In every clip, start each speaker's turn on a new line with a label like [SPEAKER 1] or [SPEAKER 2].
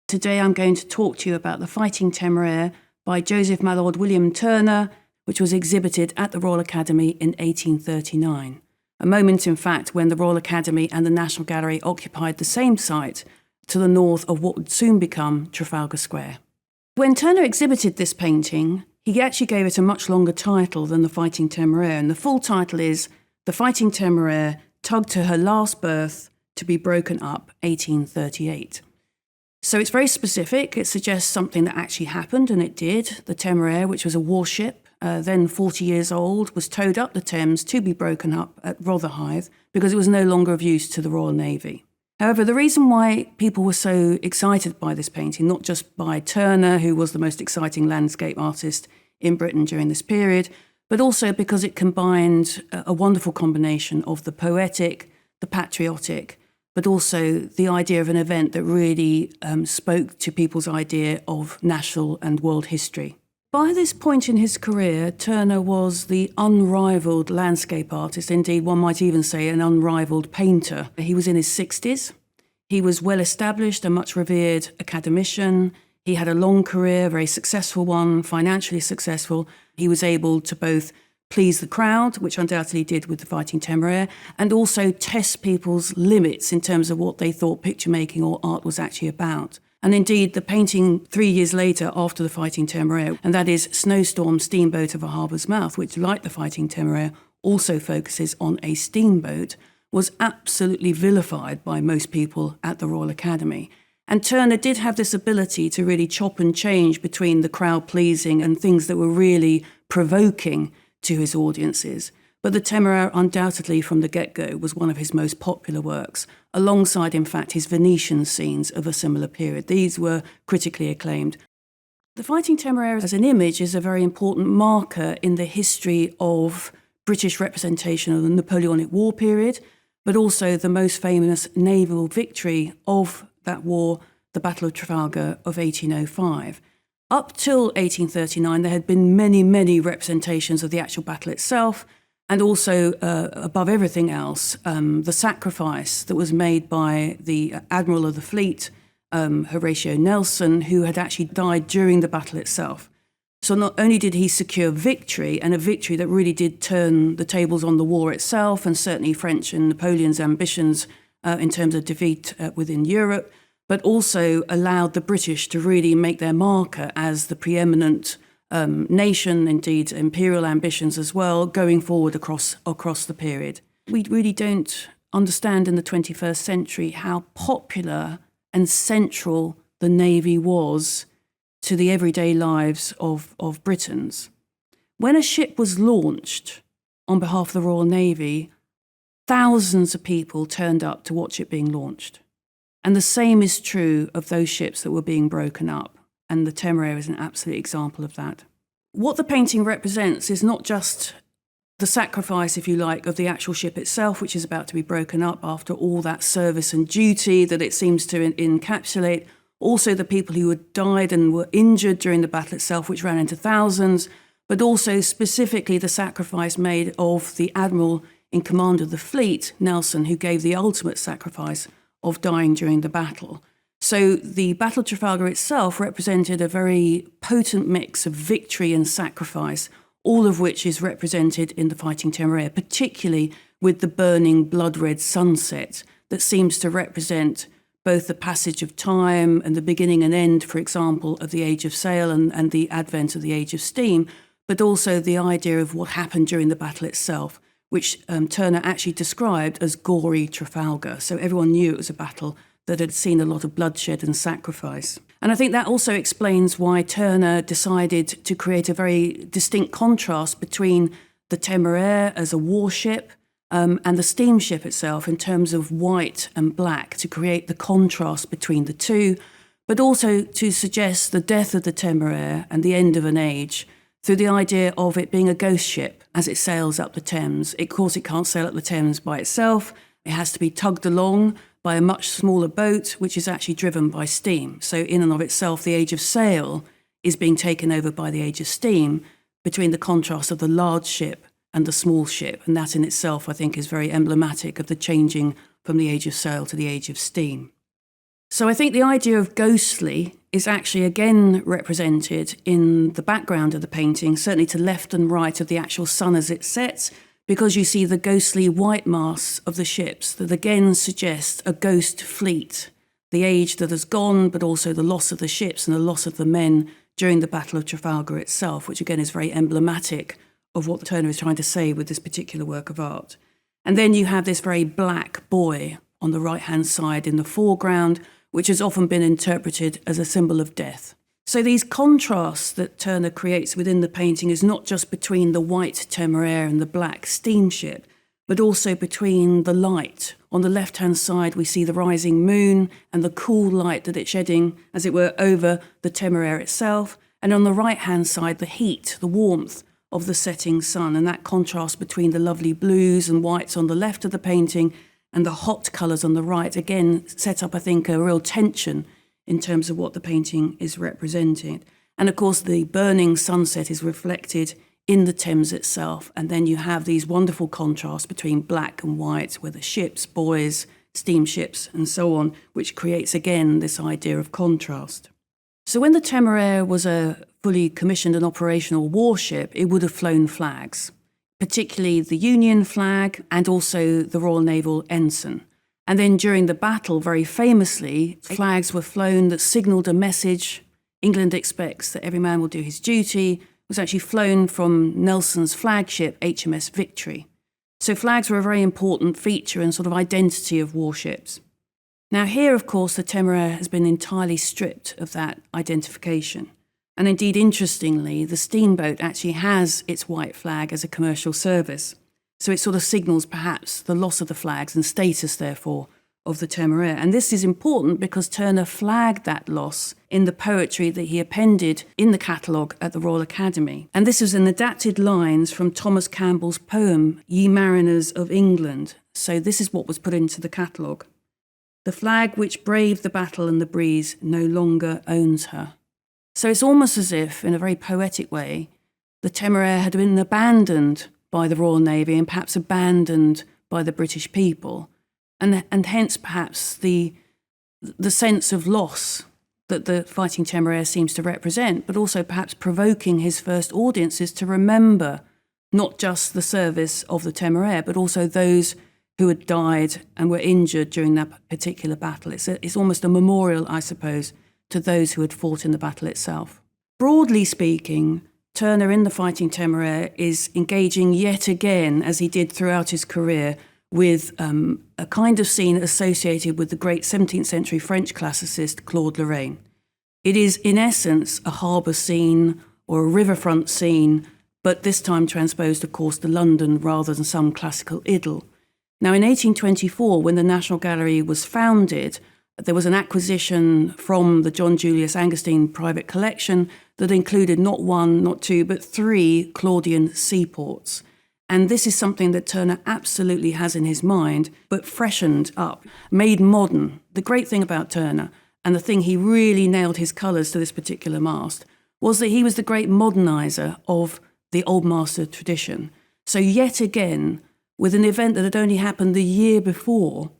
[SPEAKER 1] Today I'm going to talk to you about the Fighting Temeraire by Joseph Mallord William Turner, which was exhibited at the Royal Academy in 1839. A moment, in fact, when the Royal Academy and the National Gallery occupied the same site to the north of what would soon become Trafalgar Square. When Turner exhibited this painting, he actually gave it a much longer title than the Fighting Temeraire, and the full title is The Fighting Temeraire, Tugged to Her Last Berth, to be Broken Up, 1838. So it's very specific. It suggests something that actually happened, and it did. The Temeraire, which was a warship, then 40 years old, was towed up the Thames to be broken up at Rotherhithe because it was no longer of use to the Royal Navy. However, the reason why people were so excited by this painting, not just by Turner, who was the most exciting landscape artist in Britain during this period, but also because it combined a wonderful combination of the poetic, the patriotic, but also the idea of an event that really spoke to people's idea of national and world history. By this point in his career, Turner was the unrivalled landscape artist. Indeed, one might even say an unrivalled painter. He was in his 60s. He was well established, a much revered academician. He had a long career, a very successful one, financially successful. He was able to both please the crowd, which undoubtedly did with the Fighting Temeraire, and also test people's limits in terms of what they thought picture making or art was actually about. And indeed, the painting 3 years later after the Fighting Temeraire, and that is Snowstorm Steamboat of a Harbour's Mouth, which, like the Fighting Temeraire, also focuses on a steamboat, was absolutely vilified by most people at the Royal Academy. And Turner did have this ability to really chop and change between the crowd pleasing and things that were really provoking to his audiences. But the Temeraire, undoubtedly from the get-go, was one of his most popular works, alongside, in fact, his Venetian scenes of a similar period. These were critically acclaimed. The Fighting Temeraire as an image is a very important marker in the history of British representation of the Napoleonic War period, but also the most famous naval victory of that war, the Battle of Trafalgar of 1805. Up till 1839, there had been many, many representations of the actual battle itself, and also, above everything else, the sacrifice that was made by the Admiral of the Fleet, Horatio Nelson, who had actually died during the battle itself. So not only did he secure victory, and a victory that really did turn the tables on the war itself, and certainly French and Napoleon's ambitions in terms of defeat within Europe, but also allowed the British to really make their marker as the preeminent nation, indeed imperial ambitions as well, going forward across the period. We really don't understand in the 21st century how popular and central the Navy was to the everyday lives of Britons. When a ship was launched on behalf of the Royal Navy, thousands of people turned up to watch it being launched. And the same is true of those ships that were being broken up. And the Temeraire is an absolute example of that. What the painting represents is not just the sacrifice, if you like, of the actual ship itself, which is about to be broken up after all that service and duty that it seems to encapsulate. Also the people who had died and were injured during the battle itself, which ran into thousands, but also specifically the sacrifice made of the admiral in command of the fleet, Nelson, who gave the ultimate sacrifice of dying during the battle. So the Battle of Trafalgar itself represented a very potent mix of victory and sacrifice, all of which is represented in the Fighting Temeraire, particularly with the burning blood-red sunset that seems to represent both the passage of time and the beginning and end, for example, of the Age of Sail and the advent of the Age of Steam, but also the idea of what happened during the battle itself, which Turner actually described as gory Trafalgar. So everyone knew it was a battle that had seen a lot of bloodshed and sacrifice. And I think that also explains why Turner decided to create a very distinct contrast between the Temeraire as a warship and the steamship itself in terms of white and black, to create the contrast between the two, but also to suggest the death of the Temeraire and the end of an age through the idea of it being a ghost ship as it sails up the Thames. Of course, it can't sail up the Thames by itself. It has to be tugged along by a much smaller boat, which is actually driven by steam. So in and of itself, the age of sail is being taken over by the age of steam, between the contrast of the large ship and the small ship. And that in itself, I think, is very emblematic of the changing from the age of sail to the age of steam. So I think the idea of ghostly is actually again represented in the background of the painting, certainly to left and right of the actual sun as it sets, because you see the ghostly white masts of the ships that again suggest a ghost fleet, the age that has gone, but also the loss of the ships and the loss of the men during the Battle of Trafalgar itself, which again is very emblematic of what Turner is trying to say with this particular work of art. And then you have this very black buoy on the right-hand side in the foreground, which has often been interpreted as a symbol of death. So these contrasts that Turner creates within the painting is not just between the white Temeraire and the black steamship, but also between the light. On the left-hand side, we see the rising moon and the cool light that it's shedding, as it were, over the Temeraire itself. And on the right-hand side, the heat, the warmth of the setting sun, and that contrast between the lovely blues and whites on the left of the painting and the hot colours on the right, again, set up, I think, a real tension in terms of what the painting is representing. And of course, the burning sunset is reflected in the Thames itself. And then you have these wonderful contrasts between black and white, where the ships, buoys, steamships, and so on, which creates, again, this idea of contrast. So when the Temeraire was a fully commissioned and operational warship, it would have flown flags, particularly the Union flag and also the Royal Naval ensign. And then during the battle, very famously, flags were flown that signalled a message. England expects that every man will do his duty. Was actually flown from Nelson's flagship, HMS Victory. So flags were a very important feature and sort of identity of warships. Now here, of course, the Temeraire has been entirely stripped of that identification. And indeed, interestingly, the steamboat actually has its white flag as a commercial service. So it sort of signals perhaps the loss of the flags and status, therefore, of the Temeraire. And this is important because Turner flagged that loss in the poetry that he appended in the catalogue at the Royal Academy. And this was in adapted lines from Thomas Campbell's poem, Ye Mariners of England. So this is what was put into the catalogue. The flag which braved the battle and the breeze no longer owns her. So it's almost as if, in a very poetic way, the Temeraire had been abandoned by the Royal Navy and perhaps abandoned by the British people. And hence perhaps the sense of loss that the Fighting Temeraire seems to represent, but also perhaps provoking his first audiences to remember not just the service of the Temeraire, but also those who had died and were injured during that particular battle. It's almost a memorial, I suppose, to those who had fought in the battle itself. Broadly speaking, Turner in the Fighting Temeraire is engaging yet again, as he did throughout his career, with a kind of scene associated with the great 17th century French classicist Claude Laray. It is, in essence, a harbour scene or a riverfront scene, but this time transposed, of course, to London rather than some classical idyll. Now, in 1824, when the National Gallery was founded, there was an acquisition from the John Julius Angerstein private collection that included not one, not two, but 3 Claudian seaports. And this is something that Turner absolutely has in his mind, but freshened up, made modern. The great thing about Turner, and the thing he really nailed his colours to this particular mast, was that he was the great moderniser of the Old Master tradition. So yet again, with an event that had only happened the year before,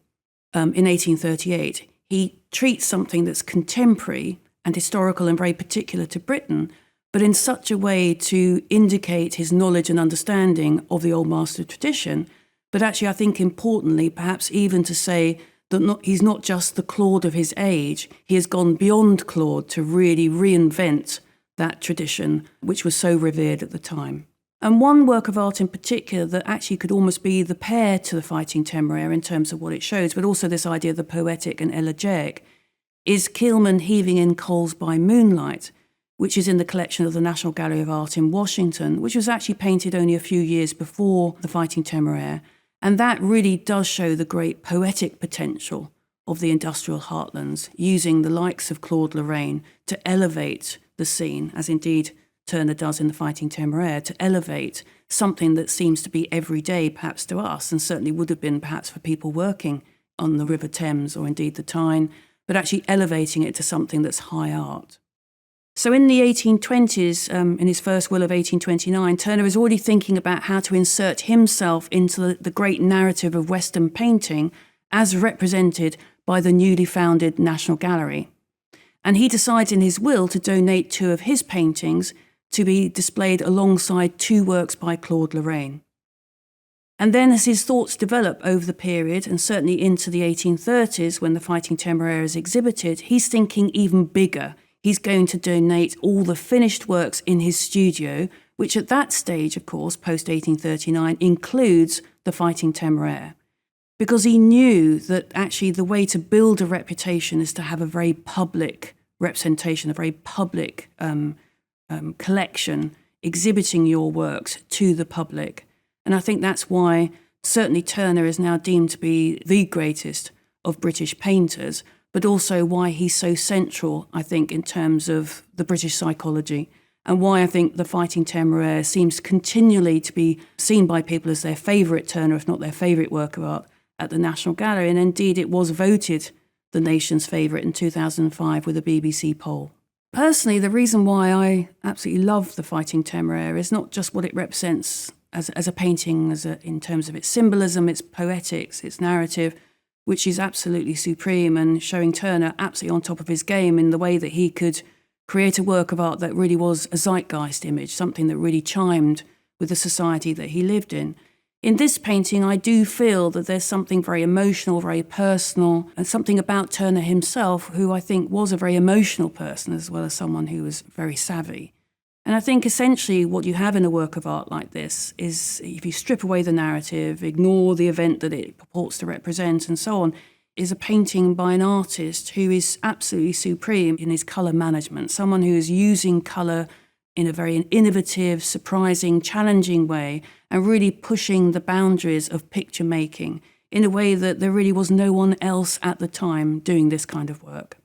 [SPEAKER 1] in 1838, he treats something that's contemporary and historical and very particular to Britain, but in such a way to indicate his knowledge and understanding of the Old Master tradition, but actually I think importantly, perhaps even to say that he's not just the Claude of his age, he has gone beyond Claude to really reinvent that tradition, which was so revered at the time. And one work of art in particular that actually could almost be the pair to the Fighting Temeraire in terms of what it shows, but also this idea of the poetic and elegiac, is Keelman heaving in coals by moonlight, which is in the collection of the National Gallery of Art in Washington, which was actually painted only a few years before the Fighting Temeraire. And that really does show the great poetic potential of the industrial heartlands, using the likes of Claude Laray to elevate the scene, as indeed Turner does in the Fighting Temeraire, to elevate something that seems to be everyday perhaps to us, and certainly would have been perhaps for people working on the River Thames or indeed the Tyne, but actually elevating it to something that's high art. So in the 1820s, in his first will of 1829, Turner is already thinking about how to insert himself into the great narrative of Western painting as represented by the newly founded National Gallery. And he decides in his will to donate 2 of his paintings to be displayed alongside 2 works by Claude Laray. And then as his thoughts develop over the period, and certainly into the 1830s when the Fighting Temeraire is exhibited, he's thinking even bigger. He's going to donate all the finished works in his studio, which at that stage, of course, post-1839, includes the Fighting Temeraire. Because he knew that actually the way to build a reputation is to have a very public representation, a very public collection exhibiting your works to the public. And I think that's why certainly Turner is now deemed to be the greatest of British painters, but also why he's so central, I think, in terms of the British psychology, and why I think the Fighting Temeraire seems continually to be seen by people as their favourite Turner, if not their favourite work of art, at the National Gallery. And indeed, it was voted the nation's favourite in 2005 with a BBC poll. Personally, the reason why I absolutely love the Fighting Temeraire is not just what it represents as a painting, in terms of its symbolism, its poetics, its narrative, which is absolutely supreme, and showing Turner absolutely on top of his game in the way that he could create a work of art that really was a zeitgeist image, something that really chimed with the society that he lived in. In this painting, I do feel that there's something very emotional, very personal, and something about Turner himself, who I think was a very emotional person as well as someone who was very savvy. And I think essentially what you have in a work of art like this is, if you strip away the narrative, ignore the event that it purports to represent and so on, is a painting by an artist who is absolutely supreme in his colour management, someone who is using colour in a very innovative, surprising, challenging way, and really pushing the boundaries of picture making in a way that there really was no one else at the time doing this kind of work.